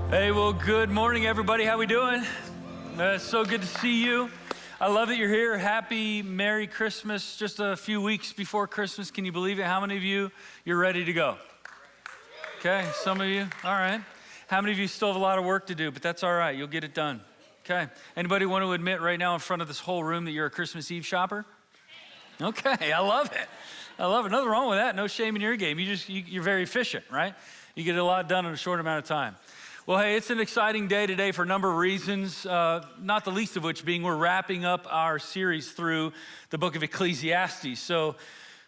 Hey, well, good morning, everybody. How we doing? It's so good to see you. I love that you're here. Happy Merry Christmas. Just a few weeks before Christmas. Can you believe it? How many of you, you're ready to go? Okay, some of you, all right. How many of you still have a lot of work to do, but that's all right. You'll get it done. Okay. Anybody want to admit right now in front of this whole room that you're a Christmas Eve shopper? Okay, I love it. I love it. Nothing wrong with that. No shame in your game. You're very efficient, right? You get a lot done in a short amount of time. Well, hey, it's an exciting day today for a number of reasons, not the least of which being we're wrapping up our series through the book of Ecclesiastes. So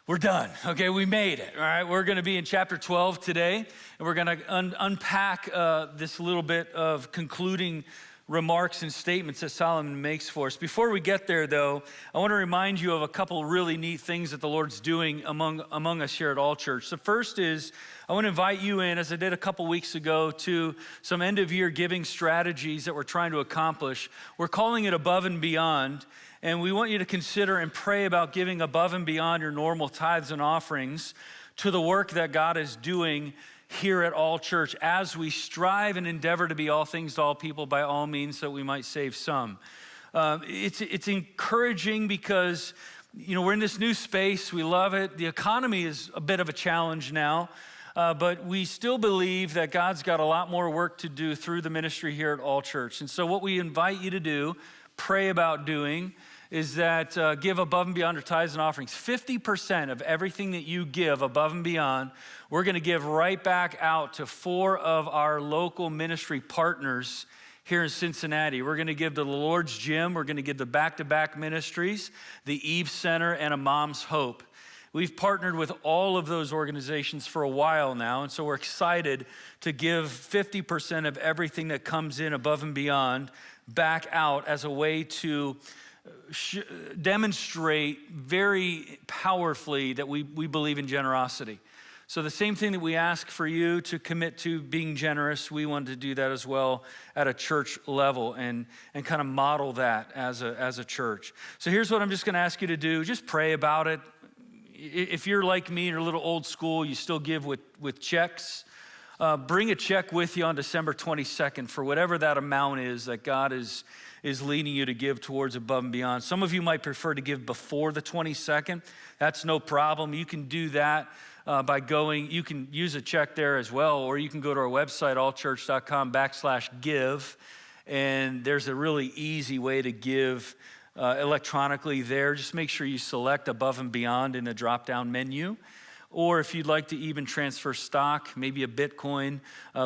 we're done, okay? We made it, all right? We're gonna be in chapter 12 today, and we're gonna unpack this little bit of concluding remarks and statements that Solomon makes for us. Before we get there, though, I want to remind you of a couple really neat things that the Lord's doing among us here at All Church. The first is I want to invite you in, as I did a couple weeks ago, to some end-of-year giving strategies that we're trying to accomplish. We're calling it Above and Beyond, and we want you to consider and pray about giving above and beyond your normal tithes and offerings to the work that God is doing here at All Church as we strive and endeavor to be all things to all people by all means so that we might save some. It's encouraging because, you know, we're in this new space. We love it. The economy is a bit of a challenge now, but we still believe that God's got a lot more work to do through the ministry here at All Church. And so what we invite you to do, pray about doing, is that give above and beyond your tithes and offerings. 50% of everything that you give above and beyond, we're gonna give right back out to 4 of our local ministry partners here in Cincinnati. We're gonna give to the Lord's Gym, we're gonna give to Back to Back Ministries, the Eve Center, and A Mom's Hope. We've partnered with all of those organizations for a while now, and so we're excited to give 50% of everything that comes in above and beyond back out as a way to demonstrate very powerfully that we believe in generosity. So the same thing that we ask for you to commit to being generous, we want to do that as well at a church level and kind of model that as a church. So here's what I'm just gonna ask you to do. Just pray about it. If you're like me, you're a little old school, you still give with checks, bring a check with you on December 22nd for whatever that amount is that God is leading you to give towards above and beyond. Some of you might prefer to give before the 22nd. That's no problem. You can do that by going, you can use a check there as well, or you can go to our website, allchurch.com/give, and there's a really easy way to give electronically there. Just make sure you select above and beyond in the drop-down menu. Or if you'd like to even transfer stock, maybe a Bitcoin,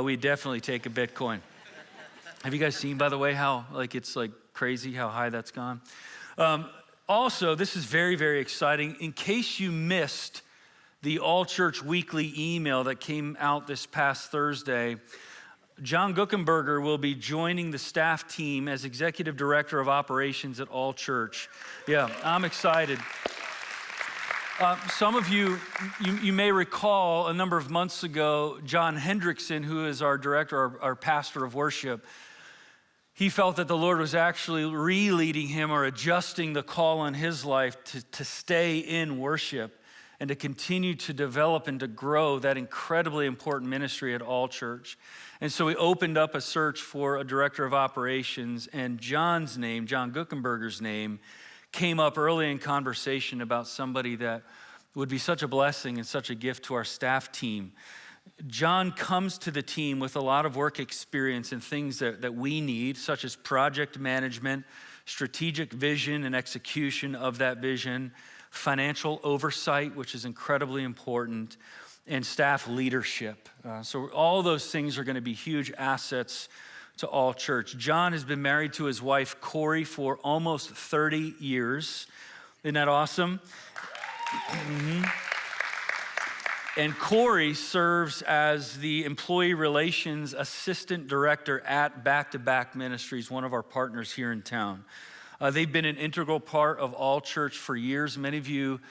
we definitely take a Bitcoin. Have you guys seen, by the way, how it's crazy how high that's gone? Also, this is very, very exciting. In case you missed the All Church Weekly email that came out this past Thursday, John Guckenberger will be joining the staff team as Executive Director of Operations at All Church. Yeah, I'm excited. Some of you may recall a number of months ago, John Hendrickson, who is our director, our pastor of worship, he felt that the Lord was actually re-leading him or adjusting the call on his life to stay in worship and to continue to develop and to grow that incredibly important ministry at All Church. And so we opened up a search for a director of operations, and John's name, John Guckenberger's name, came up early in conversation about somebody that would be such a blessing and such a gift to our staff team. John comes to the team with a lot of work experience and things that we need, such as project management, strategic vision and execution of that vision, financial oversight, which is incredibly important, and staff leadership. So all those things are gonna be huge assets to All Church. John has been married to his wife, Corey, for almost 30 years. Isn't that awesome? Mm-hmm. And Corey serves as the Employee Relations Assistant Director at Back to Back Ministries, one of our partners here in town. They've been an integral part of All Church for years. Many of you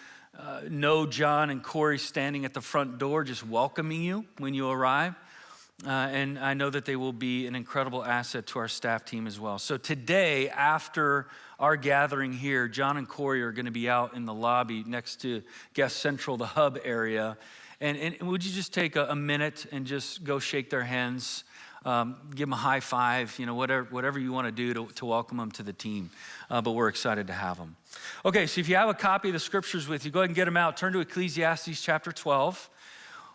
know John and Corey standing at the front door just welcoming you when you arrive. And I know that they will be an incredible asset to our staff team as well. So today, after our gathering here, John and Corey are gonna be out in the lobby next to Guest Central, the hub area. And would you just take a minute and just go shake their hands? give them a high five, whatever you want to do to welcome them to the team. But we're excited to have them. Okay, so if you have a copy of the scriptures with you, go ahead and get them out. Turn to Ecclesiastes chapter 12.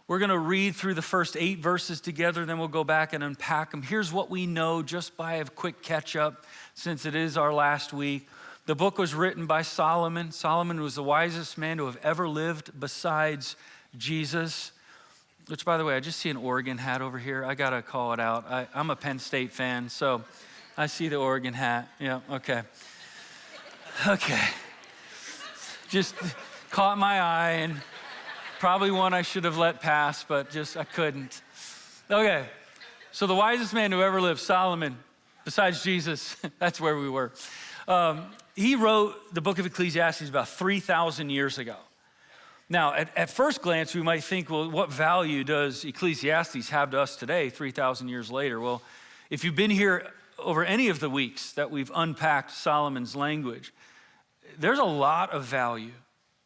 We're going to read through the first 8 verses together, then we'll go back and unpack them. Here's what we know just by a quick catch up, since it is our last week. The book was written by Solomon. Solomon was the wisest man to have ever lived besides Jesus, which, by the way, I just see an Oregon hat over here. I got to call it out. I'm a Penn State fan, so I see the Oregon hat. Yeah, okay. Okay. Just caught my eye, and probably one I should have let pass, but I couldn't. Okay, so the wisest man who ever lived, Solomon, besides Jesus, that's where we were. He wrote the book of Ecclesiastes about 3,000 years ago. Now, at first glance, we might think, well, what value does Ecclesiastes have to us today, 3,000 years later? Well, if you've been here over any of the weeks that we've unpacked Solomon's language, there's a lot of value.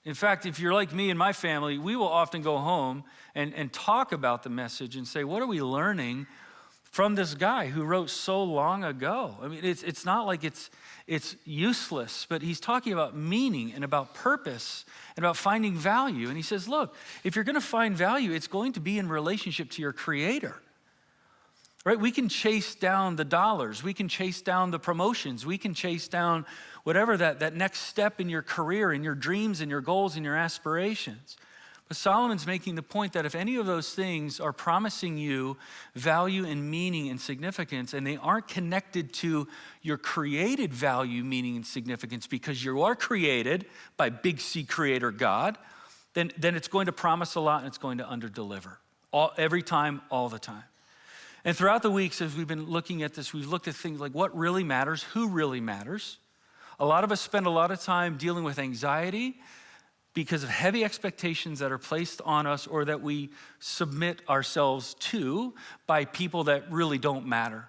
In fact, if you're like me and my family, we will often go home and talk about the message and say, what are we learning from this guy who wrote so long ago? I mean, it's not like it's useless, but he's talking about meaning and about purpose and about finding value. And he says, look, if you're going to find value, it's going to be in relationship to your Creator. Right? We can chase down the dollars. We can chase down the promotions. We can chase down whatever that next step in your career and your dreams and your goals and your aspirations. But Solomon's making the point that if any of those things are promising you value and meaning and significance, and they aren't connected to your created value, meaning, and significance, because you are created by big C creator God, then it's going to promise a lot and it's going to underdeliver. Every time, all the time. And throughout the weeks, as we've been looking at this, we've looked at things like what really matters, who really matters. A lot of us spend a lot of time dealing with anxiety because of heavy expectations that are placed on us or that we submit ourselves to by people that really don't matter.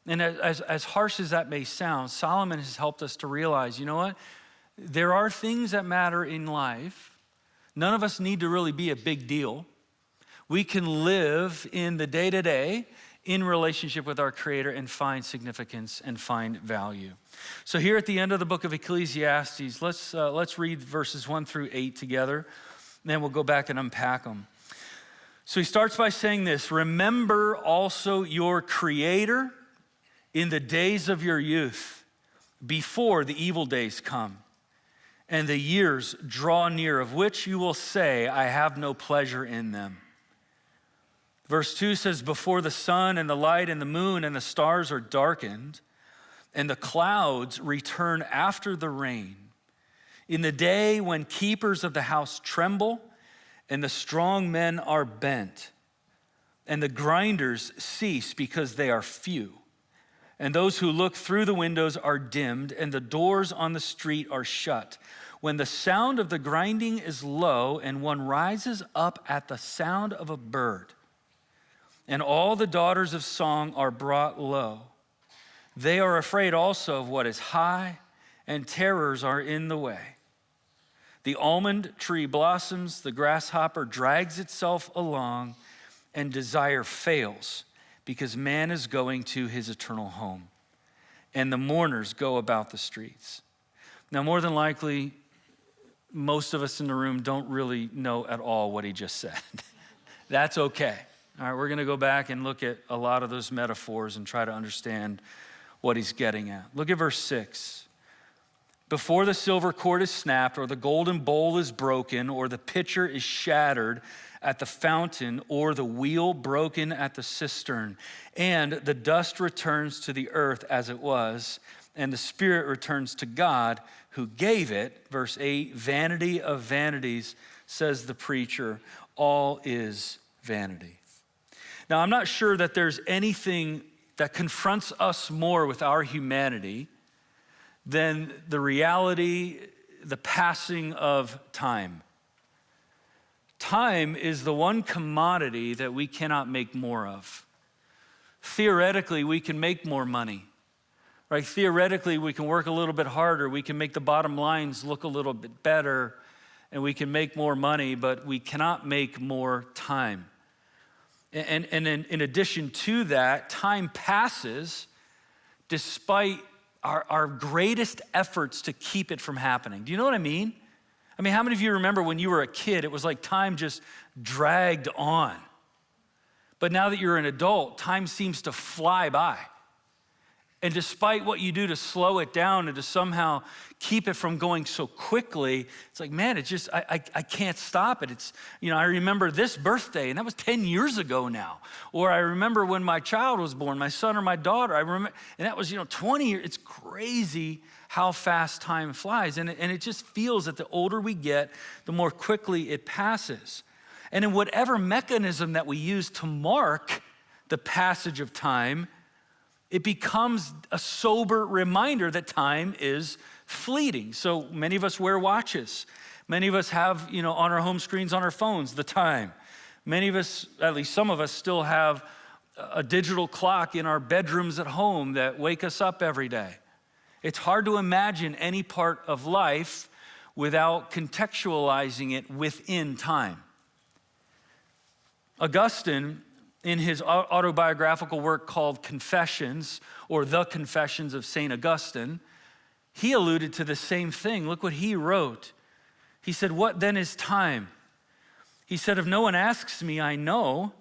And as harsh as that may sound, Solomon has helped us to realize, you know what? There are things that matter in life. None of us need to really be a big deal. We can live in the day-to-day in relationship with our Creator and find significance and find value. So here at the end of the book of Ecclesiastes, let's read verses 1 through 8 together, and then we'll go back and unpack them. So he starts by saying this: remember also your Creator in the days of your youth, before the evil days come, and the years draw near, of which you will say, I have no pleasure in them. Verse 2 says, before the sun and the light and the moon and the stars are darkened, and the clouds return after the rain, in the day when keepers of the house tremble, and the strong men are bent, and the grinders cease because they are few, and those who look through the windows are dimmed, and the doors on the street are shut. When the sound of the grinding is low, and one rises up at the sound of a bird, and all the daughters of song are brought low. They are afraid also of what is high, and terrors are in the way. The almond tree blossoms, the grasshopper drags itself along, and desire fails, because man is going to his eternal home, and the mourners go about the streets. Now, more than likely, most of us in the room don't really know at all what he just said. That's okay. All right, we're going to go back and look at a lot of those metaphors and try to understand what he's getting at. Look at verse 6. Before the silver cord is snapped, or the golden bowl is broken, or the pitcher is shattered at the fountain, or the wheel broken at the cistern, and the dust returns to the earth as it was, and the spirit returns to God who gave it. Verse 8, vanity of vanities, says the preacher, all is vanity. Now, I'm not sure that there's anything that confronts us more with our humanity than the reality, the passing of time. Time is the one commodity that we cannot make more of. Theoretically, we can make more money, right? Theoretically, we can work a little bit harder. We can make the bottom lines look a little bit better, and we can make more money, but we cannot make more time. And in addition to that, time passes despite our greatest efforts to keep it from happening. Do you know what I mean? I mean, how many of you remember when you were a kid, it was like time just dragged on? But now that you're an adult, time seems to fly by. And despite what you do to slow it down and to somehow keep it from going so quickly, it's like, man, it's just, I can't stop it. It's, I remember this birthday, and that was 10 years ago now. Or I remember when my child was born, my son or my daughter, I remember, and that was, 20 years. It's crazy how fast time flies. And it just feels that the older we get, the more quickly it passes. And in whatever mechanism that we use to mark the passage of time, it becomes a sober reminder that time is fleeting. So many of us wear watches. Many of us have, on our home screens on our phones, the time. Many of us, at least some of us, still have a digital clock in our bedrooms at home that wake us up every day. It's hard to imagine any part of life without contextualizing it within time. Augustine, in his autobiographical work called Confessions, or The Confessions of St. Augustine, he alluded to the same thing. Look what he wrote. He said, "What then is time? He said, if no one asks me, I know,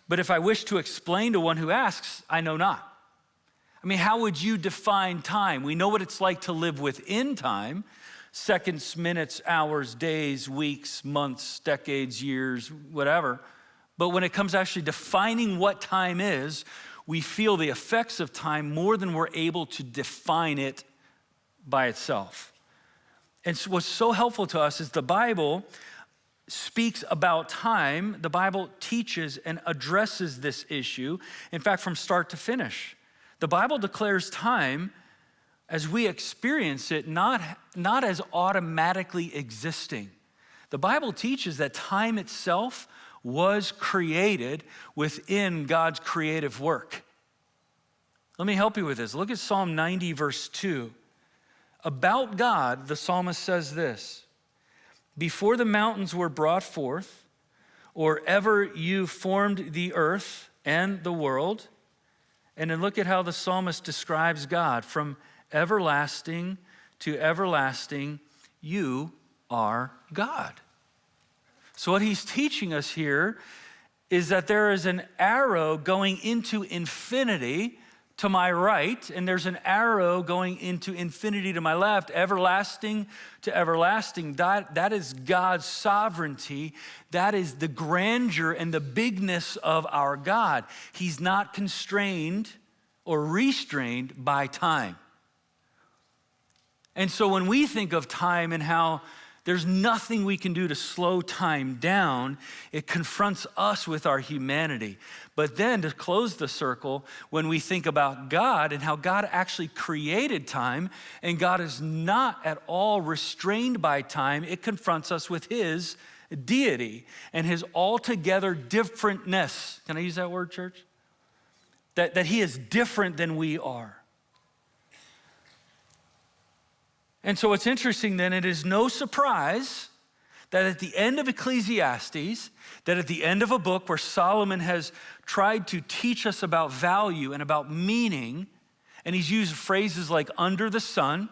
but if I wish to explain to one who asks, I know not." I mean, how would you define time? We know what it's like to live within time, seconds, minutes, hours, days, weeks, months, decades, years, whatever. But when it comes to actually defining what time is, we feel the effects of time more than we're able to define it by itself. And so what's so helpful to us is the Bible speaks about time. The Bible teaches and addresses this issue, in fact, from start to finish. The Bible declares time as we experience it, not as automatically existing. The Bible teaches that time itself was created within God's creative work. Let me help you with this. Look at Psalm 90, verse 2. About God, the psalmist says this: "Before the mountains were brought forth, or ever you formed the earth and the world." And then look at how the psalmist describes God: "From everlasting to everlasting, you are God." So what he's teaching us here is that there is an arrow going into infinity to my right, and there's an arrow going into infinity to my left, everlasting to everlasting. That is God's sovereignty. That is the grandeur and the bigness of our God. He's not constrained or restrained by time. And so when we think of time and how there's nothing we can do to slow time down, it confronts us with our humanity. But then to close the circle, when we think about God and how God actually created time, and God is not at all restrained by time, it confronts us with his deity and his altogether differentness. Can I use that word, church? That he is different than we are. And so what's interesting then, it is no surprise that at the end of Ecclesiastes, that at the end of a book where Solomon has tried to teach us about value and about meaning, and he's used phrases like under the sun,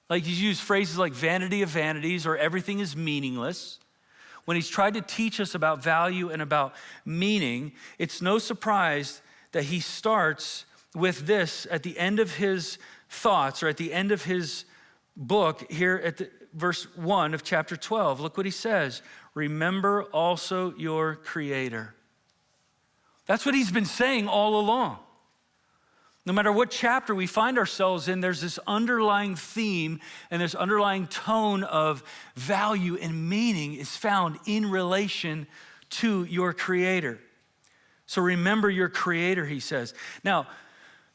like he's used phrases like vanity of vanities or everything is meaningless. When he's tried to teach us about value and about meaning, it's no surprise that he starts with this at the end of his thoughts, or at the end of his book here at verse 1 of chapter 12. Look what he says: "Remember also your Creator." That's what he's been saying all along. No matter what chapter we find ourselves in, there's this underlying theme and this underlying tone of value and meaning is found in relation to your Creator. So remember your Creator, he says. Now,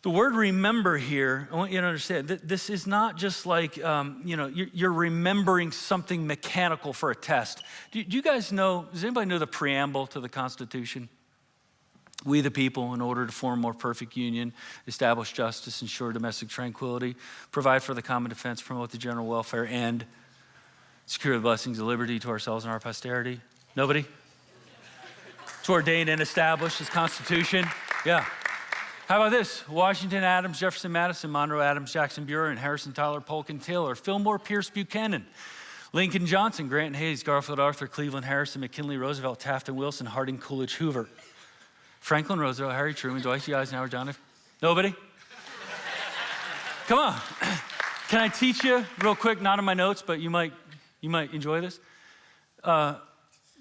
the word remember here, I want you to understand that this is not just like, you're remembering something mechanical for a test. Do you guys know, does anybody know the preamble to the Constitution? "We the people, in order to form a more perfect union, establish justice, ensure domestic tranquility, provide for the common defense, promote the general welfare, and secure the blessings of liberty to ourselves and our posterity." Nobody? It's ordained and established as Constitution. Yeah. How about this? Washington, Adams, Jefferson, Madison, Monroe, Adams, Jackson, Buren, Harrison, Tyler, Polk, and Taylor, Fillmore, Pierce, Buchanan, Lincoln, Johnson, Grant, Hayes, Garfield, Arthur, Cleveland, Harrison, McKinley, Roosevelt, Taft, and Wilson, Harding, Coolidge, Hoover, Franklin Roosevelt, Harry Truman, Dwight D. Eisenhower, John F. Nobody? Come on. Can I teach you real quick? Not in my notes, but you might enjoy this.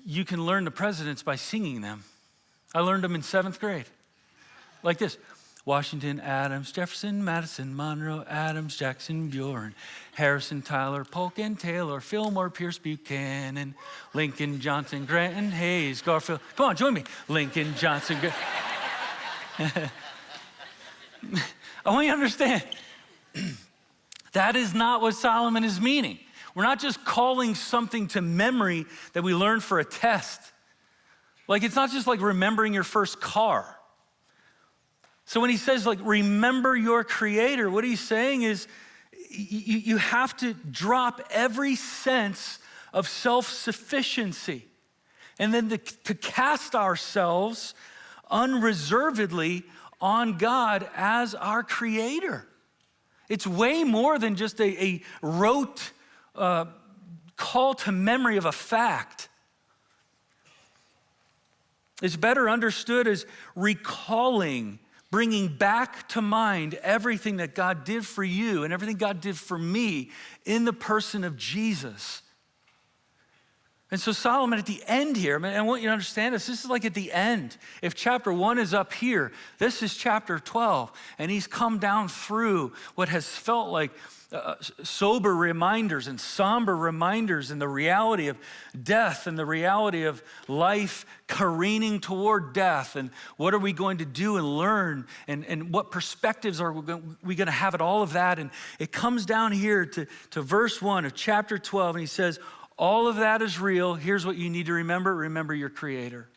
You can learn the presidents by singing them. I learned them in 7th grade. Like this. Washington, Adams, Jefferson, Madison, Monroe, Adams, Jackson, Buren, Harrison, Tyler, Polk, and Taylor, Fillmore, Pierce, Buchanan, Lincoln, Johnson, Grant, and Hayes, Garfield. Come on, join me. Lincoln, Johnson, I want you to understand, that is not what Solomon is meaning. We're not just calling something to memory that we learn for a test. Like, it's not just like remembering your first car. So when he says, like, remember your Creator, what he's saying is you have to drop every sense of self-sufficiency and then to cast ourselves unreservedly on God as our Creator. It's way more than just a rote call to memory of a fact. It's better understood as recalling, bringing back to mind everything that God did for you and everything God did for me in the person of Jesus. And so Solomon at the end here, I want you to understand this is like at the end. If chapter 1 is up here, this is chapter 12, and he's come down through what has felt like sober reminders and somber reminders and the reality of death and the reality of life careening toward death and what are we going to do and learn and what perspectives are we going to have at all of that. And it comes down here to verse 1 of chapter 12, and he says, all of that is real. Here's what you need to remember. Remember your Creator.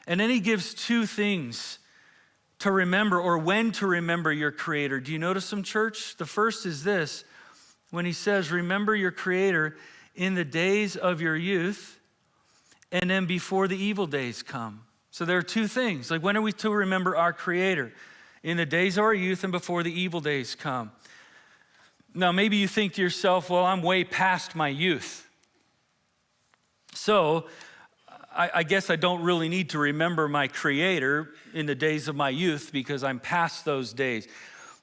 And then he gives two things to remember or when to remember your Creator. Do you notice them, church? The first is this. When he says, remember your Creator in the days of your youth and then before the evil days come. So there are two things. Like, when are we to remember our Creator? In the days of our youth and before the evil days come. Now, maybe you think to yourself, well, I'm way past my youth. So I guess I don't really need to remember my Creator in the days of my youth because I'm past those days.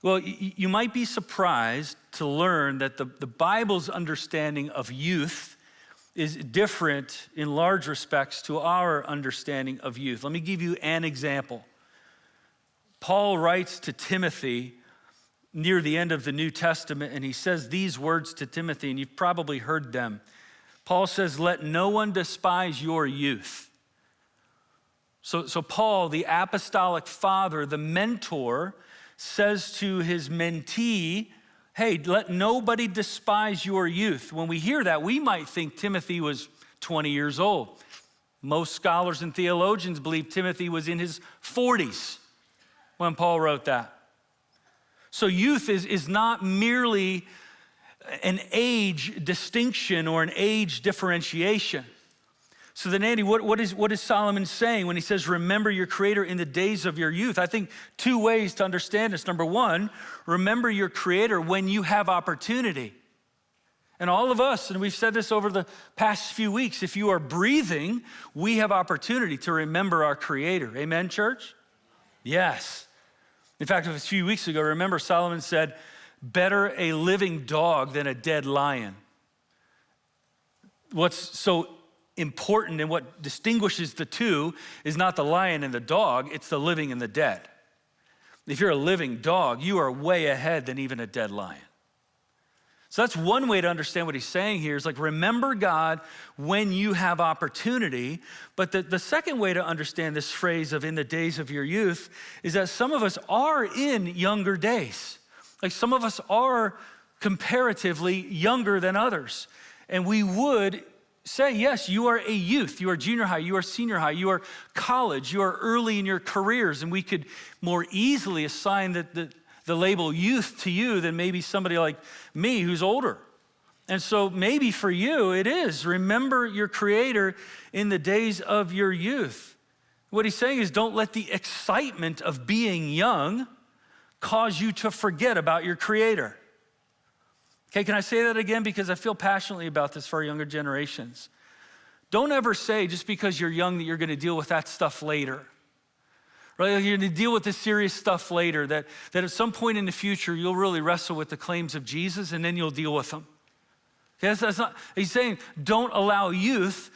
Well, you might be surprised to learn that the Bible's understanding of youth is different in large respects to our understanding of youth. Let me give you an example. Paul writes to Timothy near the end of the New Testament, and he says these words to Timothy, and you've probably heard them. Paul says, let no one despise your youth. So Paul, the apostolic father, the mentor, says to his mentee, hey, let nobody despise your youth. When we hear that, we might think Timothy was 20 years old. Most scholars and theologians believe Timothy was in his 40s when Paul wrote that. So youth is not merely an age distinction or an age differentiation. So then, Andy, what is Solomon saying when he says, remember your Creator in the days of your youth? I think two ways to understand this. Number one, remember your Creator when you have opportunity. And all of us, and we've said this over the past few weeks, if you are breathing, we have opportunity to remember our Creator. Amen, church? Yes. In fact, a few weeks ago, remember Solomon said, better a living dog than a dead lion. What's so important and what distinguishes the two is not the lion and the dog, it's the living and the dead. If you're a living dog, you are way ahead than even a dead lion. So that's one way to understand what he's saying here is like, remember God when you have opportunity. But the second way to understand this phrase of in the days of your youth is that some of us are in younger days. Like, some of us are comparatively younger than others. And we would say, yes, you are a youth, you are junior high, you are senior high, you are college, you are early in your careers, and we could more easily assign the label youth to you than maybe somebody like me who's older. And so maybe for you it is, remember your Creator in the days of your youth. What he's saying is don't let the excitement of being young cause you to forget about your Creator. Okay, can I say that again? Because I feel passionately about this for our younger generations. Don't ever say just because you're young that you're gonna deal with that stuff later. Right? You're gonna deal with this serious stuff later, that at some point in the future, you'll really wrestle with the claims of Jesus and then you'll deal with them. Okay, that's not, he's saying don't allow youth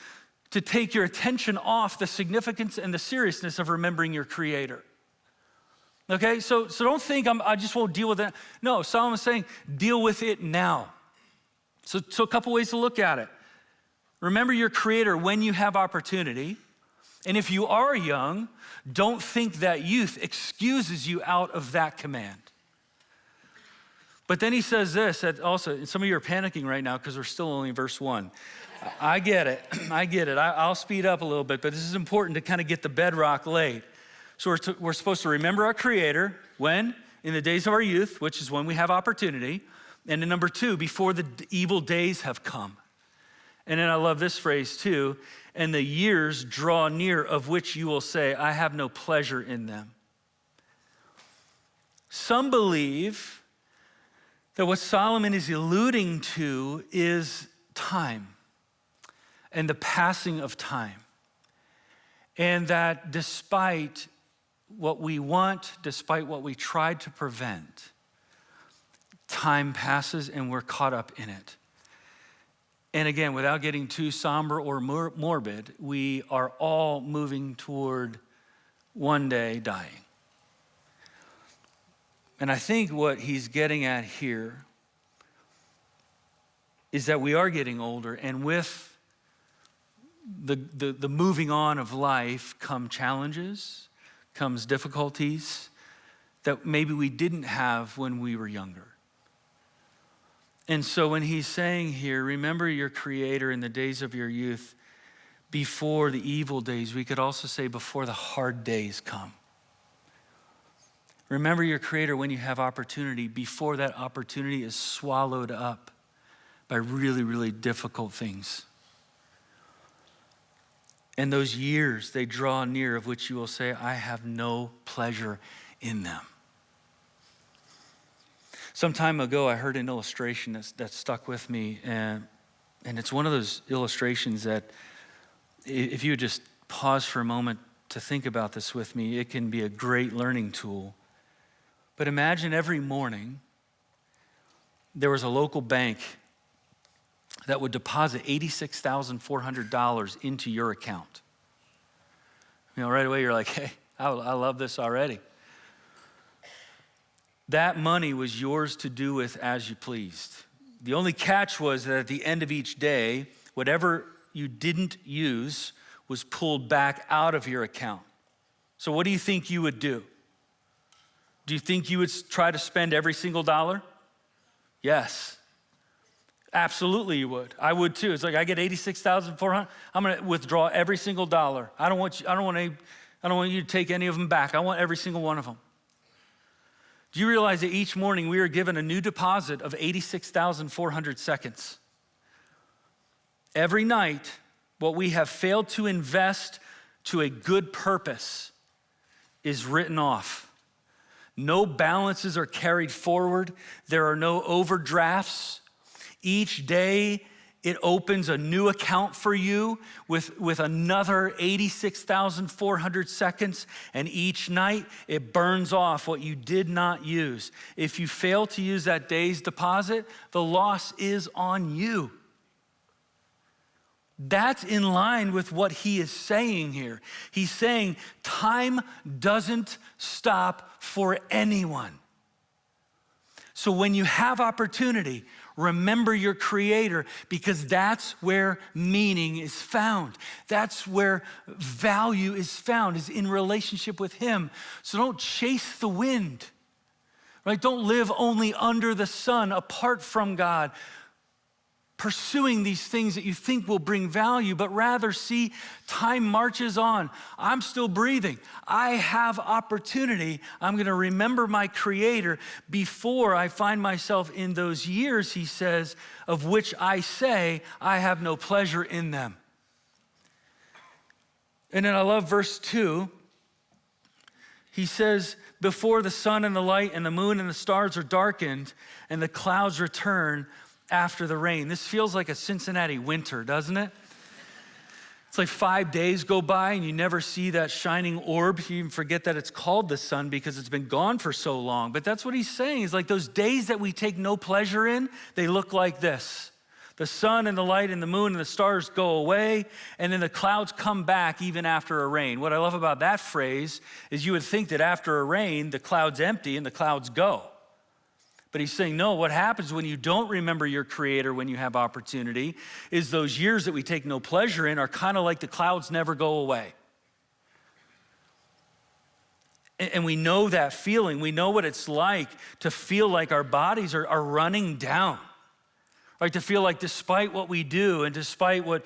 to take your attention off the significance and the seriousness of remembering your Creator. Okay, so don't think I just won't deal with it. No, Solomon's saying deal with it now. So a couple ways to look at it. Remember your Creator when you have opportunity. And if you are young, don't think that youth excuses you out of that command. But then he says this, that also, some of you are panicking right now because we're still only in verse 1. I get it, I'll speed up a little bit, but this is important to kind of get the bedrock laid. So we're supposed to remember our Creator when? In the days of our youth, which is when we have opportunity. And then number 2, before the evil days have come. And then I love this phrase too, and the years draw near of which you will say, I have no pleasure in them. Some believe that what Solomon is alluding to is time and the passing of time. And that despite what we want, despite what we tried to prevent, time passes and we're caught up in it. And again, without getting too somber or morbid, we are all moving toward one day dying. And I think what he's getting at here is that we are getting older, and with the moving on of life come challenges, comes difficulties that maybe we didn't have when we were younger. And so when he's saying here, remember your Creator in the days of your youth, before the evil days, we could also say before the hard days come. Remember your Creator when you have opportunity, before that opportunity is swallowed up by really, really difficult things. And those years, they draw near, of which you will say, I have no pleasure in them. Some time ago, I heard an illustration that stuck with me, and it's one of those illustrations that if you would just pause for a moment to think about this with me, it can be a great learning tool. But imagine every morning there was a local bank that would deposit $86,400 into your account. You know, right away you're like, hey, I love this already. That money was yours to do with as you pleased. The only catch was that at the end of each day, whatever you didn't use was pulled back out of your account. So what do you think you would do? Do you think you would try to spend every single dollar? Yes. Absolutely you would. I would too. It's like I get $86,400. I'm going to withdraw every single dollar. I don't want you to take any of them back. I want every single one of them. Do you realize that each morning we are given a new deposit of 86,400 seconds? Every night, what we have failed to invest to a good purpose is written off. No balances are carried forward. There are no overdrafts. Each day, it opens a new account for you with another 86,400 seconds, and each night it burns off what you did not use. If you fail to use that day's deposit, the loss is on you. That's in line with what he is saying here. He's saying time doesn't stop for anyone. So when you have opportunity, remember your Creator, because that's where meaning is found. That's where value is found, is in relationship with Him. So don't chase the wind, right? Don't live only under the sun, apart from God. pursuing these things that you think will bring value, but rather see time marches on. I'm still breathing. I have opportunity. I'm going to remember my Creator before I find myself in those years, he says, of which I say I have no pleasure in them. And then I love verse 2. He says, before the sun and the light and the moon and the stars are darkened and the clouds return after the rain. This feels like a Cincinnati winter, doesn't it? It's like 5 days go by and you never see that shining orb. You even forget that it's called the sun because it's been gone for so long. But that's what he's saying. He's like, those days that we take no pleasure in, they look like this. The sun and the light and the moon and the stars go away, and then the clouds come back even after a rain. What I love about that phrase is you would think that after a rain, the clouds empty and the clouds go. But he's saying, no, what happens when you don't remember your Creator when you have opportunity is those years that we take no pleasure in are kind of like the clouds never go away. And we know that feeling. We know what it's like to feel like our bodies are running down. Right, to feel like despite what we do and despite what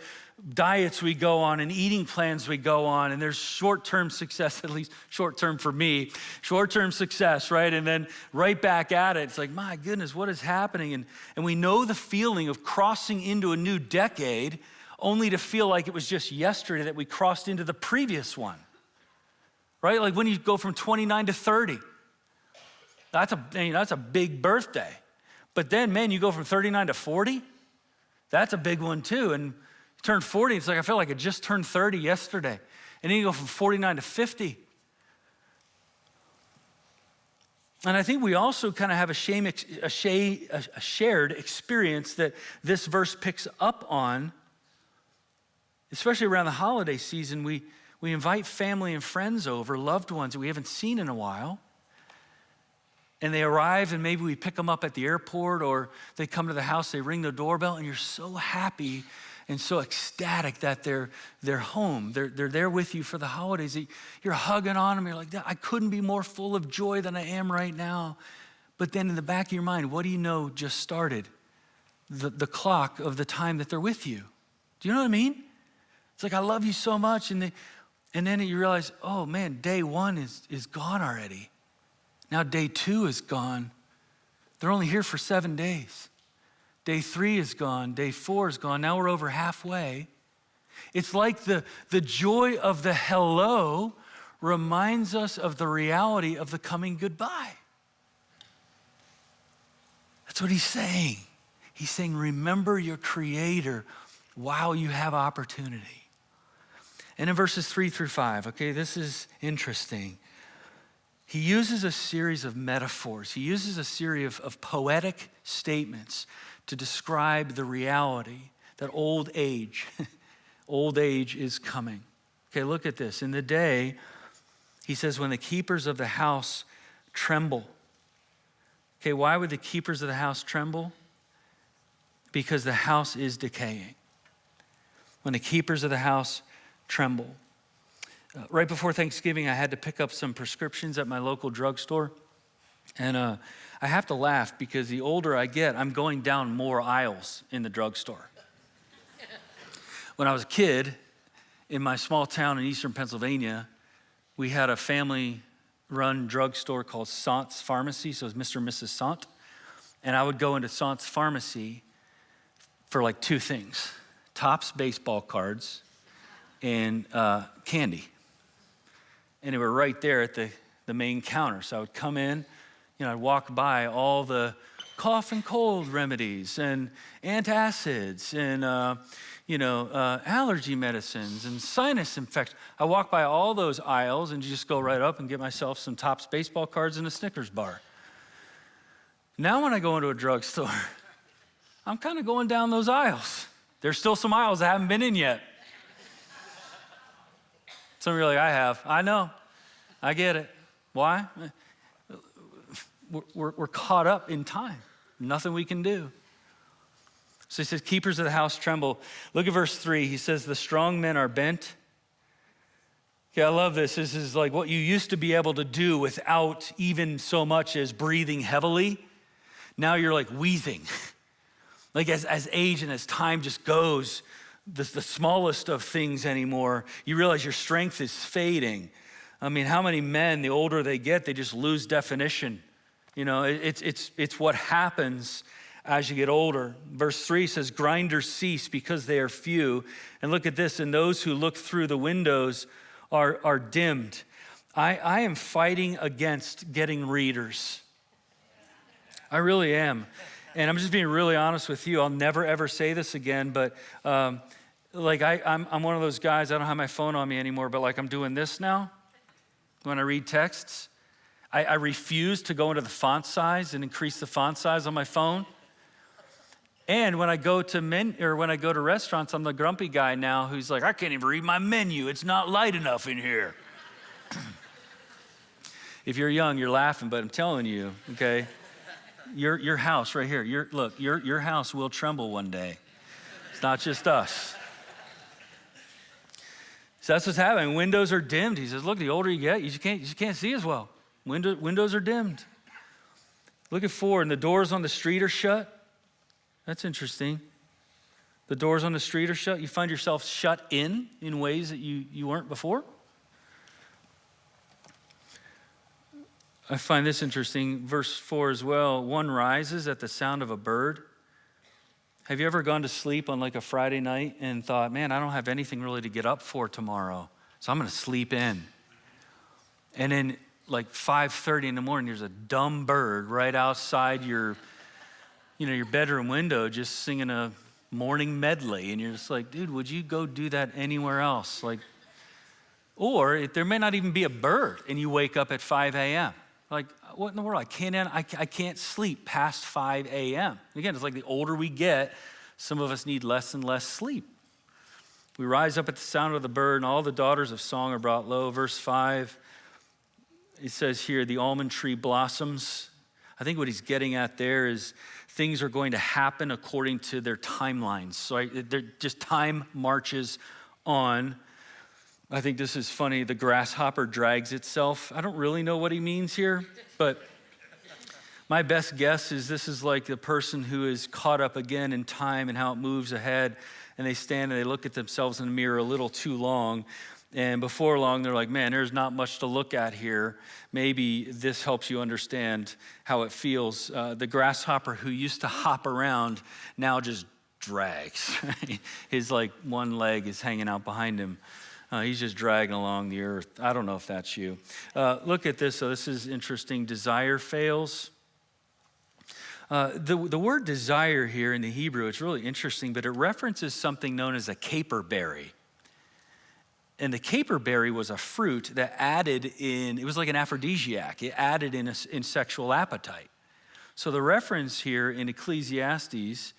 diets we go on and eating plans we go on, and there's short-term success, at least short-term for me, short-term success, right? And then right back at it, it's like, my goodness, what is happening? And we know the feeling of crossing into a new decade only to feel like it was just yesterday that we crossed into the previous one, right? Like when you go from 29 to 30, that's a big birthday. But then, man, you go from 39 to 40, that's a big one too. And you turn 40, it's like, I feel like I just turned 30 yesterday. And then you go from 49 to 50. And I think we also kind of have a shared experience that this verse picks up on, especially around the holiday season. We invite family and friends over, loved ones that we haven't seen in a while. And they arrive and maybe we pick them up at the airport or they come to the house, they ring the doorbell, and you're so happy and so ecstatic that they're home. They're there with you for the holidays. You're hugging on them. You're like, I couldn't be more full of joy than I am right now. But then in the back of your mind, what do you know just started? The clock of the time that they're with you. Do you know what I mean? It's like, I love you so much. And then you realize, oh man, day one is gone already. Now day 2 is gone. They're only here for 7 days. Day 3 is gone. Day 4 is gone. Now we're over halfway. It's like the joy of the hello reminds us of the reality of the coming goodbye. That's what he's saying. He's saying, remember your Creator while you have opportunity. And in verses 3 through 5, okay, this is interesting. He uses a series of metaphors. He uses a series of poetic statements to describe the reality that old age is coming. Okay, look at this. In the day, he says, when the keepers of the house tremble. Okay, why would the keepers of the house tremble? Because the house is decaying. When the keepers of the house tremble. Right before Thanksgiving, I had to pick up some prescriptions at my local drugstore. And I have to laugh because the older I get, I'm going down more aisles in the drugstore. When I was a kid, in my small town in eastern Pennsylvania, we had a family-run drugstore called Sant's Pharmacy. So it was Mr. and Mrs. Sant. And I would go into Sant's Pharmacy for like 2 things: Topps baseball cards and candy. And they were right there at the main counter. So I would come in, I'd walk by all the cough and cold remedies and antacids and, allergy medicines and sinus infection. I walk by all those aisles and just go right up and get myself some Topps baseball cards and a Snickers bar. Now when I go into a drugstore, I'm kind of going down those aisles. There's still some aisles I haven't been in yet. Some of you are like, I have. I know. I get it. Why? We're caught up in time. Nothing we can do. So he says, keepers of the house tremble. Look at verse 3. He says, the strong men are bent. Okay, I love this. This is like what you used to be able to do without even so much as breathing heavily. Now you're like wheezing. Like as age and as time just goes, the smallest of things anymore, you realize your strength is fading. I mean, how many men, the older they get, they just lose definition. You know, it's what happens as you get older. Verse 3 says, grinders cease because they are few. And look at this, and those who look through the windows are dimmed. I am fighting against getting readers. I really am. And I'm just being really honest with you. I'll never, ever say this again, but I'm one of those guys, I don't have my phone on me anymore, but like I'm doing this now when I read texts. I refuse to go into the font size and increase the font size on my phone. And when I go to restaurants, I'm the grumpy guy now who's like, I can't even read my menu. It's not light enough in here. If you're young, you're laughing, but I'm telling you, okay, your house right here, your house will tremble one day. It's not just us. So that's what's happening. Windows are dimmed. He says, look, the older you get, you can't see as well. Windows are dimmed. Look at 4, and the doors on the street are shut. That's interesting. The doors on the street are shut. You find yourself shut in ways that you weren't before. I find this interesting, verse 4 as well. One rises at the sound of a bird. Have you ever gone to sleep on like a Friday night and thought, man, I don't have anything really to get up for tomorrow, so I'm going to sleep in. And then like 5:30 in the morning, there's a dumb bird right outside your bedroom window just singing a morning medley. And you're just like, dude, would you go do that anywhere else? Or there may not even be a bird and you wake up at 5 a.m. Like, what in the world? I can't sleep past 5 a.m. Again, it's like the older we get, some of us need less and less sleep. We rise up at the sound of the bird, and all the daughters of song are brought low. Verse 5, it says here, the almond tree blossoms. I think what he's getting at there is things are going to happen according to their timelines. So just time marches on. I think this is funny. The grasshopper drags itself. I don't really know what he means here, but my best guess is this is like the person who is caught up again in time and how it moves ahead, and they stand and they look at themselves in the mirror a little too long, and before long they're like, man, there's not much to look at here. Maybe this helps you understand how it feels. The grasshopper who used to hop around now just drags. His one leg is hanging out behind him. He's just dragging along the earth. I don't know if that's you. Look at this. So this is interesting. Desire fails. The word desire here in the Hebrew, it's really interesting, but it references something known as a caper berry. And the caper berry was a fruit that it was like an aphrodisiac. It added in sexual appetite. So the reference here in Ecclesiastes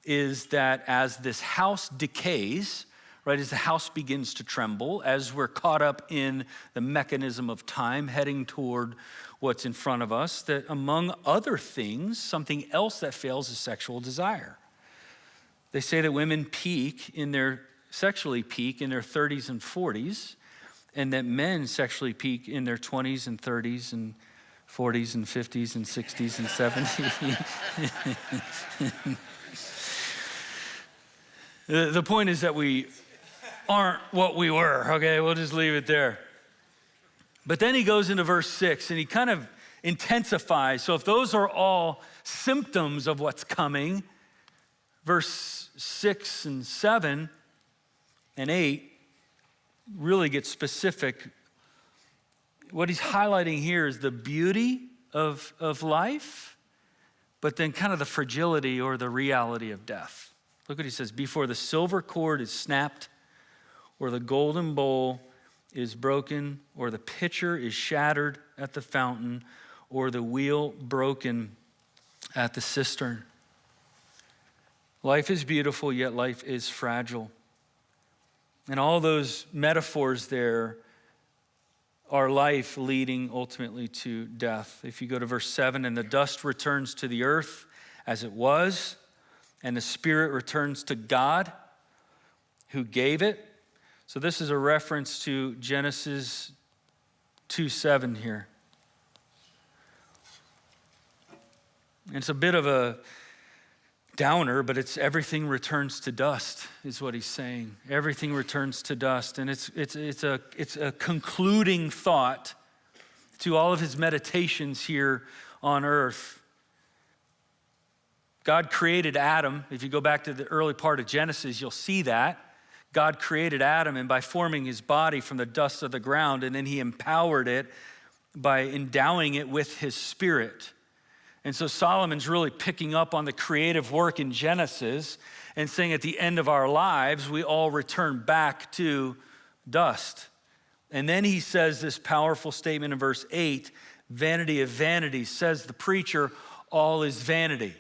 is that as this house decays, right, as the house begins to tremble, as we're caught up in the mechanism of time heading toward what's in front of us, that among other things, something else that fails is sexual desire. They say that women sexually peak in their 30s and 40s, and that men sexually peak in their 20s and 30s and 40s and 50s and 60s and 70s. The point is that we aren't what we were, okay? We'll just leave it there. But then he goes into verse 6 and he kind of intensifies. So if those are all symptoms of what's coming, verse 6 and 7 and 8 really get specific. What he's highlighting here is the beauty of life, but then kind of the fragility or the reality of death. Look what he says, before the silver cord is snapped, or the golden bowl is broken, or the pitcher is shattered at the fountain, or the wheel broken at the cistern. Life is beautiful, yet life is fragile. And all those metaphors there are life leading ultimately to death. If you go to verse 7, and the dust returns to the earth as it was, and the spirit returns to God who gave it. So this is a reference to Genesis 2:7 here. And it's a bit of a downer, but it's everything returns to dust, is what he's saying. Everything returns to dust. And it's a concluding thought to all of his meditations here on earth. God created Adam. If you go back to the early part of Genesis, you'll see that. God created Adam, and by forming his body from the dust of the ground, and then he empowered it by endowing it with his spirit. And so Solomon's really picking up on the creative work in Genesis and saying at the end of our lives, we all return back to dust. And then he says this powerful statement in verse 8, vanity of vanities, says the preacher, all is vanity.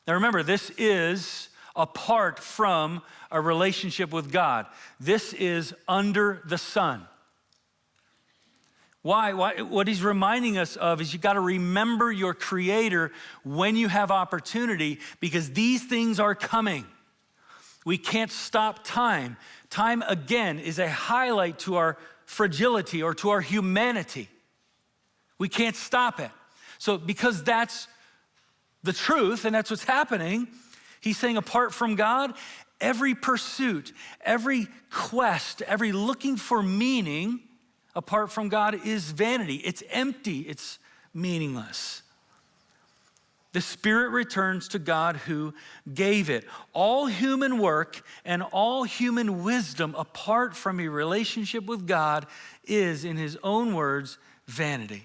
Now remember, this is apart from a relationship with God. This is under the sun. Why? What he's reminding us of is you got to remember your Creator when you have opportunity, because these things are coming. We can't stop time. Time, again, is a highlight to our fragility or to our humanity. We can't stop it. So because that's the truth and that's what's happening, he's saying apart from God, every pursuit, every quest, every looking for meaning apart from God is vanity. It's empty. It's meaningless. The Spirit returns to God who gave it. All human work and all human wisdom apart from a relationship with God is, in his own words, vanity.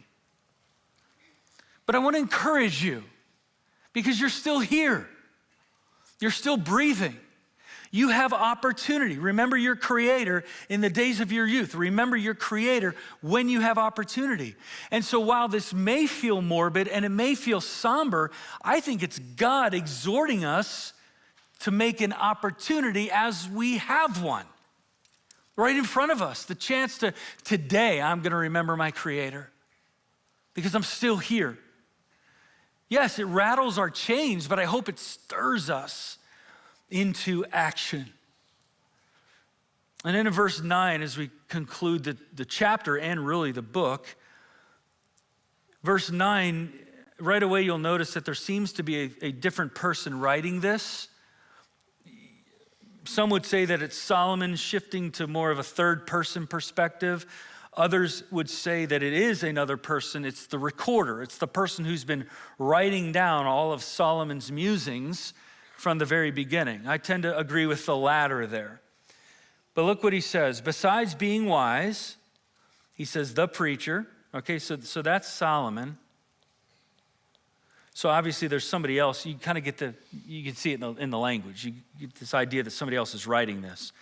But I want to encourage you, because you're still here. You're still breathing. You have opportunity. Remember your Creator in the days of your youth. Remember your Creator when you have opportunity. And so while this may feel morbid and it may feel somber, I think it's God exhorting us to make an opportunity as we have one right in front of us. The chance to, today, I'm going to remember my Creator because I'm still here. Yes, it rattles our chains, but I hope it stirs us into action. And then in verse 9, as we conclude the chapter and really the book, verse 9, right away you'll notice that there seems to be a different person writing this. Some would say that it's Solomon shifting to more of a third person perspective. Others would say that it is another person. It's the recorder. It's the person who's been writing down all of Solomon's musings from the very beginning. I tend to agree with the latter there. But look what he says. Besides being wise, he says, the preacher. Okay, so that's Solomon. So obviously there's somebody else. You kind of get you can see it in the language. You get this idea that somebody else is writing this.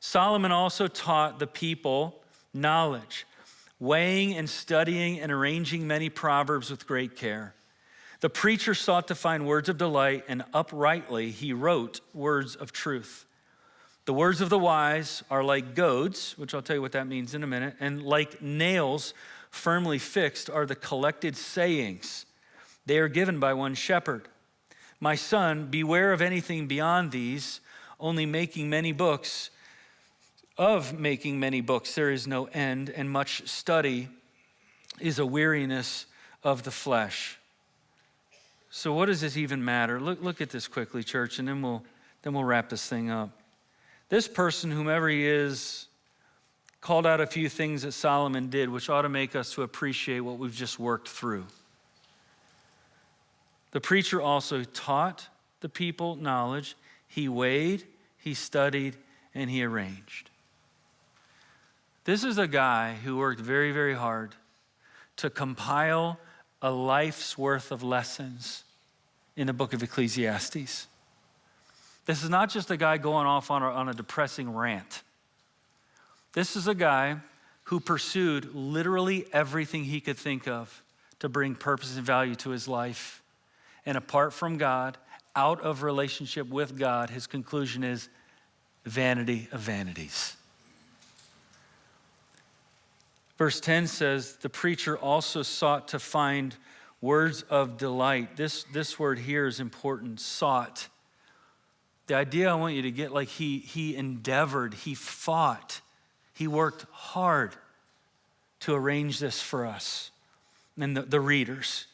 Solomon also taught the people knowledge, weighing and studying and arranging many proverbs with great care. The preacher sought to find words of delight, and uprightly he wrote words of truth. The words of the wise are like goads, which I'll tell you what that means in a minute, and like nails firmly fixed are the collected sayings. They are given by one shepherd. My son, beware of anything beyond these, only making many books. Of making many books there is no end, and much study is a weariness of the flesh. So what does this even matter? Look at this quickly, church, and then we'll wrap this thing up. This person, whomever he is, called out a few things that Solomon did, which ought to make us to appreciate what we've just worked through. The preacher also taught the people knowledge. He weighed, he studied, and he arranged. This is a guy who worked very, very hard to compile a life's worth of lessons in the book of Ecclesiastes. This is not just a guy going off on a depressing rant. This is a guy who pursued literally everything he could think of to bring purpose and value to his life. And apart from God, out of relationship with God, his conclusion is vanity of vanities. Verse 10 says, the preacher also sought to find words of delight. This word here is important, sought. The idea I want you to get, like he endeavored, he fought, he worked hard to arrange this for us and the readers.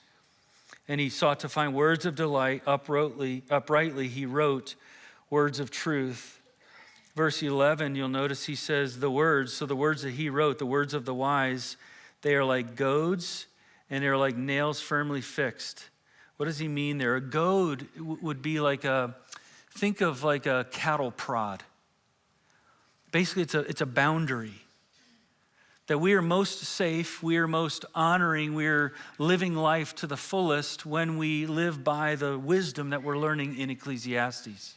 and he sought to find words of delight. Uprightly he wrote words of truth. Verse 11, you'll notice he says the words, so the words that he wrote, the words of the wise, they are like goads and they're like nails firmly fixed. What does he mean there? A goad would be like think of like a cattle prod. Basically, it's a boundary. That we are most safe, we are most honoring, we are living life to the fullest when we live by the wisdom that we're learning in Ecclesiastes.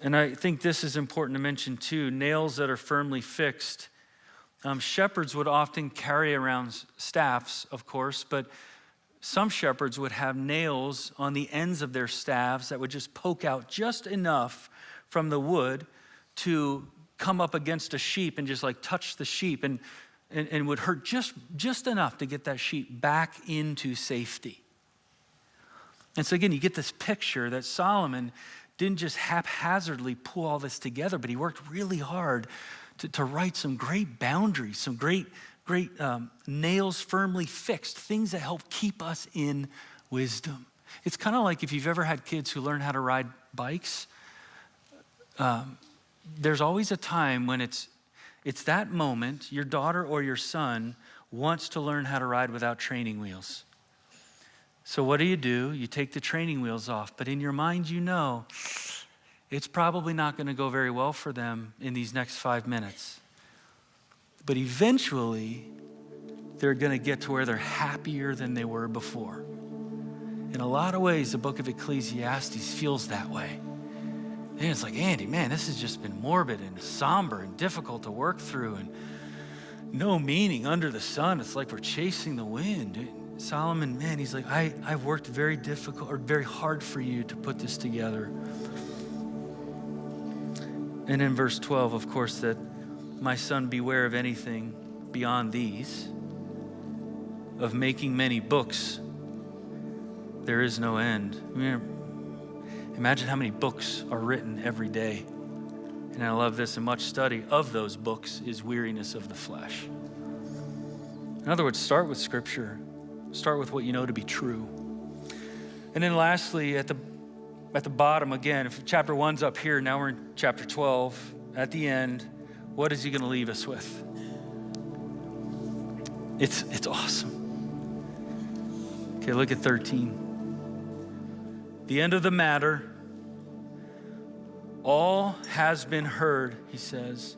And I think this is important to mention too, nails that are firmly fixed. Shepherds would often carry around staffs, of course, but some shepherds would have nails on the ends of their staffs that would just poke out just enough from the wood to come up against a sheep and just like touch the sheep and would hurt just enough to get that sheep back into safety. And so again, you get this picture that Solomon didn't just haphazardly pull all this together, but he worked really hard to write some great boundaries, some great nails firmly fixed, things that help keep us in wisdom. It's kind of like if you've ever had kids who learn how to ride bikes, there's always a time when it's that moment, your daughter or your son wants to learn how to ride without training wheels. So what do? You take the training wheels off, but in your mind you know it's probably not going to go very well for them in these next 5 minutes. But eventually, they're going to get to where they're happier than they were before. In a lot of ways, the book of Ecclesiastes feels that way. And it's like, Andy, man, this has just been morbid and somber and difficult to work through and no meaning under the sun. It's like we're chasing the wind. Solomon, man, he's like, I've worked very hard for you to put this together. And in verse 12, of course, that my son, beware of anything beyond these, of making many books. There is no end. Imagine how many books are written every day. And I love this, and much study of those books is weariness of the flesh. In other words, start with Scripture. Start with what you know to be true. And then lastly, at the bottom, again, if chapter 1's up here, now we're in chapter 12. At the end, what is he going to leave us with? It's awesome. Okay, look at 13. The end of the matter, all has been heard, he says.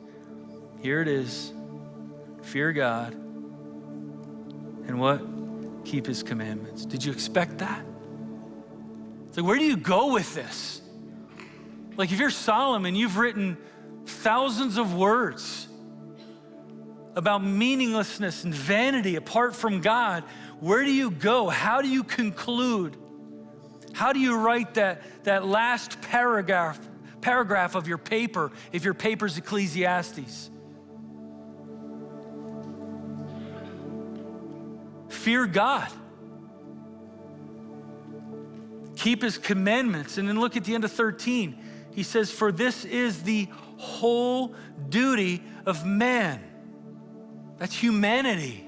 Here it is. Fear God. And what? Keep his commandments. Did you expect that? It's like, where do you go with this? Like if you're Solomon, you've written thousands of words about meaninglessness and vanity apart from God. Where do you go? How do you conclude? How do you write that last paragraph of your paper if your paper's Ecclesiastes? Fear God. Keep his commandments. And then look at the end of 13. He says, for this is the whole duty of man. That's humanity.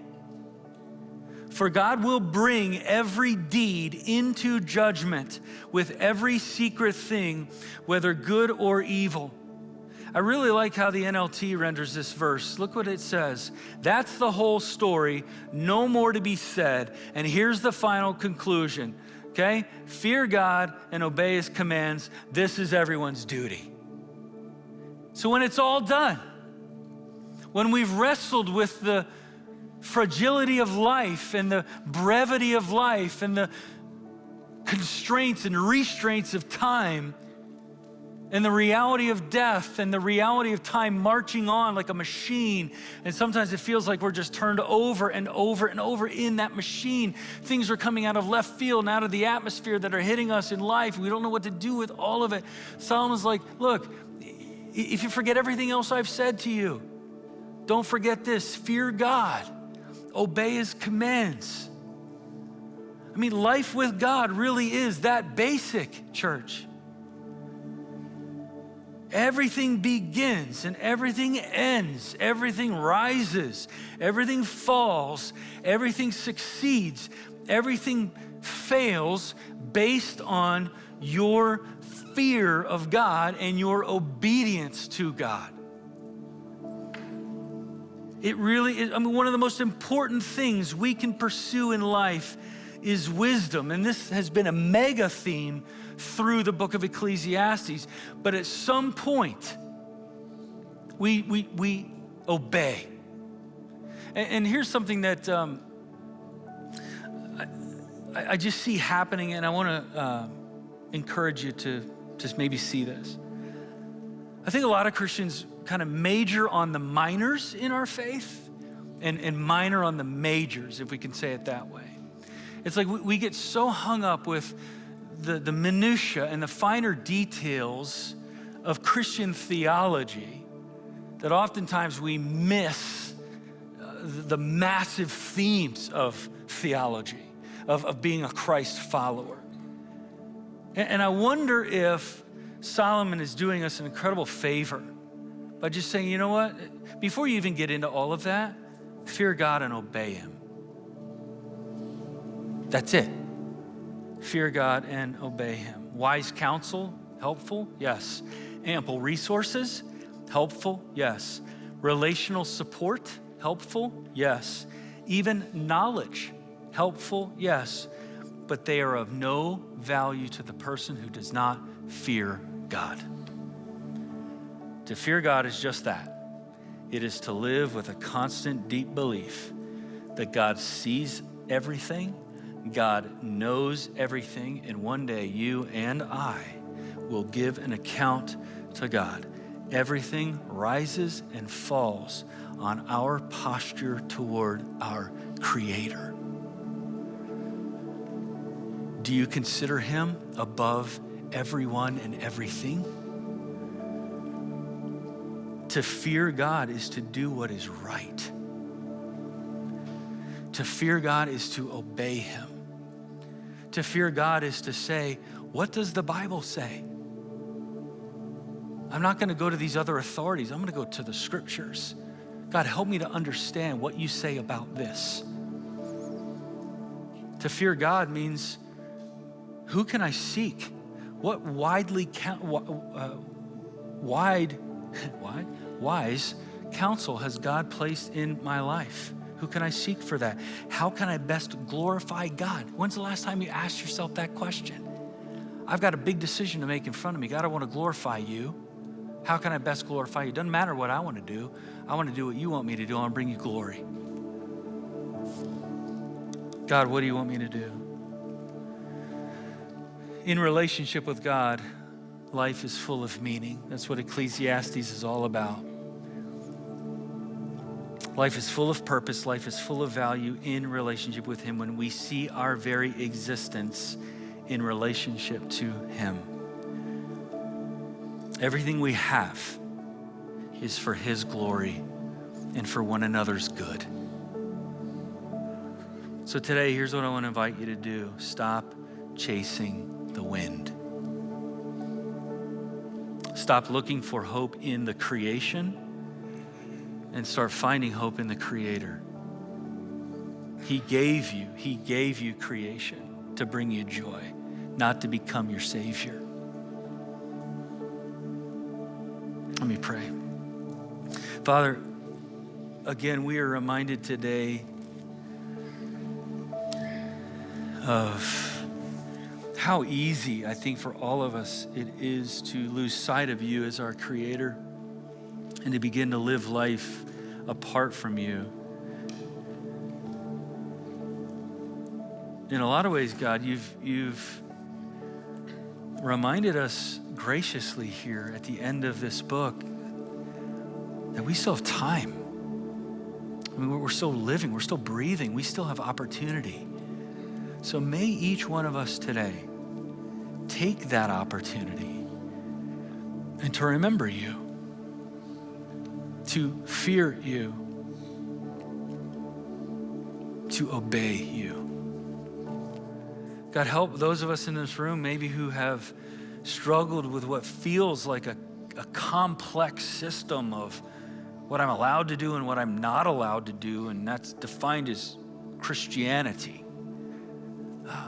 For God will bring every deed into judgment with every secret thing, whether good or evil. I really like how the NLT renders this verse. Look what it says. That's the whole story, no more to be said. And here's the final conclusion, okay? Fear God and obey his commands. This is everyone's duty. So when it's all done, when we've wrestled with the fragility of life and the brevity of life and the constraints and restraints of time and the reality of death and the reality of time marching on like a machine, and sometimes it feels like we're just turned over and over and over in that machine. Things are coming out of left field and out of the atmosphere that are hitting us in life. We don't know what to do with all of it. Solomon's like, look, if you forget everything else I've said to you, don't forget this: fear God, obey his commands. I mean, life with God really is that basic, church. Everything begins and everything ends. Everything rises, everything falls, everything succeeds, everything fails based on your fear of God and your obedience to God. It really is, one of the most important things we can pursue in life is wisdom. And this has been a mega theme through the book of Ecclesiastes. But at some point, we obey. And here's something that I just see happening, and I want to encourage you to just maybe see this. I think a lot of Christians kind of major on the minors in our faith and minor on the majors, if we can say it that way. It's like we get so hung up with the minutia and the finer details of Christian theology that oftentimes we miss the massive themes of theology, of being a Christ follower. And I wonder if Solomon is doing us an incredible favor by just saying, you know what? Before you even get into all of that, fear God and obey him. That's it. Fear God and obey him. Wise counsel, helpful? Yes. Ample resources, helpful? Yes. Relational support, helpful? Yes. Even knowledge, helpful? Yes. But they are of no value to the person who does not fear God. To fear God is just that. It is to live with a constant, deep belief that God sees everything, God knows everything, and one day you and I will give an account to God. Everything rises and falls on our posture toward our Creator. Do you consider him above everyone and everything? To fear God is to do what is right. To fear God is to obey him. To fear God is to say, what does the Bible say? I'm not going to go to these other authorities. I'm going to go to the scriptures. God, help me to understand what you say about this. To fear God means, who can I seek? What wise counsel has God placed in my life? Who can I seek for that? How can I best glorify God? When's the last time you asked yourself that question? I've got a big decision to make in front of me. God, I want to glorify you. How can I best glorify you? It doesn't matter what I want to do. I want to do what you want me to do. I want to bring you glory. God, what do you want me to do? In relationship with God, life is full of meaning. That's what Ecclesiastes is all about. Life is full of purpose. Life is full of value in relationship with him when we see our very existence in relationship to him. Everything we have is for his glory and for one another's good. So today, here's what I want to invite you to do. Stop chasing the wind. Stop looking for hope in the creation and start finding hope in the Creator. He gave you creation to bring you joy, not to become your Savior. Let me pray. Father, again, we are reminded today of how easy, I think, for all of us it is to lose sight of you as our Creator and to begin to live life apart from you. In a lot of ways, God, you've reminded us graciously here at the end of this book that we still have time. I mean, we're still living, we're still breathing, we still have opportunity. So may each one of us today take that opportunity and to remember you, to fear you, to obey you. God, help those of us in this room maybe who have struggled with what feels like a a complex system of what I'm allowed to do and what I'm not allowed to do, and that's defined as Christianity.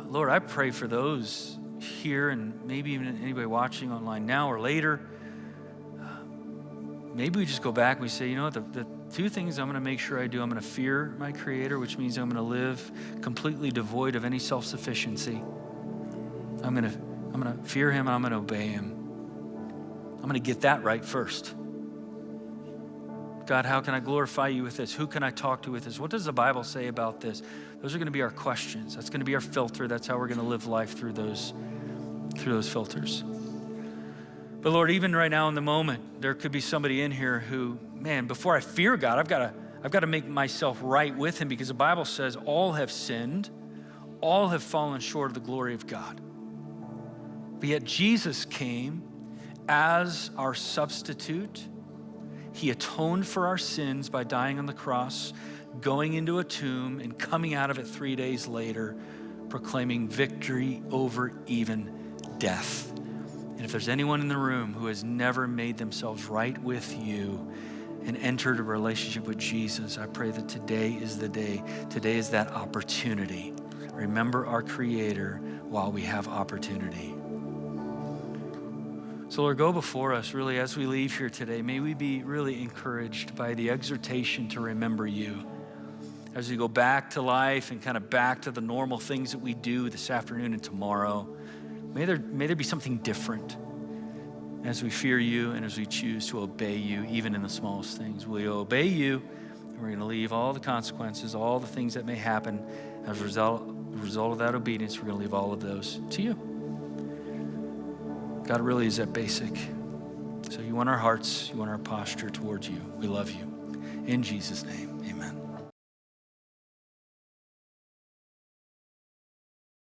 Lord, I pray for those here and maybe even anybody watching online now or later. Maybe we just go back and we say, you know what, the two things I'm going to make sure I do, I'm going to fear my Creator, which means I'm going to live completely devoid of any self-sufficiency. I'm going to fear Him and I'm going to obey Him. I'm going to get that right first. God, how can I glorify you with this? Who can I talk to with this? What does the Bible say about this? Those are going to be our questions. That's going to be our filter. That's how we're going to live life through those filters. But Lord, even right now in the moment, there could be somebody in here who, man, before I fear God, I've got to make myself right with Him, because the Bible says all have sinned, all have fallen short of the glory of God. But yet Jesus came as our substitute. He atoned for our sins by dying on the cross, going into a tomb, and coming out of it 3 days later, proclaiming victory over even death. And if there's anyone in the room who has never made themselves right with you and entered a relationship with Jesus, I pray that today is the day. Today is that opportunity. Remember our Creator while we have opportunity. So Lord, go before us really as we leave here today. May we be really encouraged by the exhortation to remember you. As we go back to life and kind of back to the normal things that we do this afternoon and tomorrow, may there be something different as we fear you and as we choose to obey you, even in the smallest things. We obey you, and we're going to leave all the consequences, all the things that may happen as a result of that obedience. We're going to leave all of those to you. God, really is that basic. So you want our hearts, you want our posture towards you. We love you. In Jesus' name, amen.